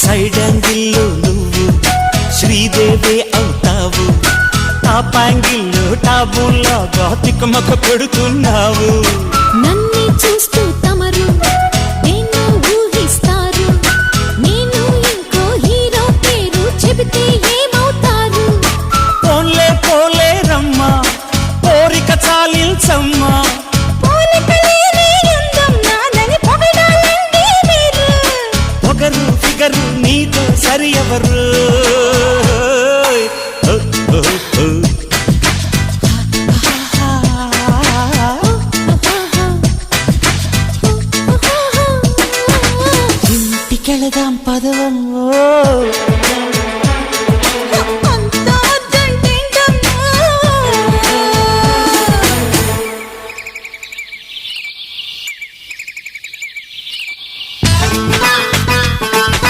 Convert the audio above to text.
Side యాంగిల్లో నువ్వు శ్రీదేవి అవుతావు, టాప్ యాంగిల్లో టాబుల్లాగా తికమక పెడుతున్నావు. నన్నే చూస్తూ తమరు నేను ఊహిస్తారు, నేను ఇంకో హీరో పేరు చెబితే ఏమవుతారు? పోన్లే పోలే రమ్మా, కోరిక చాలించమ్మా. పొగరు ఫిగరు నీతో సరి ఎవరు? ఇంటికెళదాం పదవమ్మో.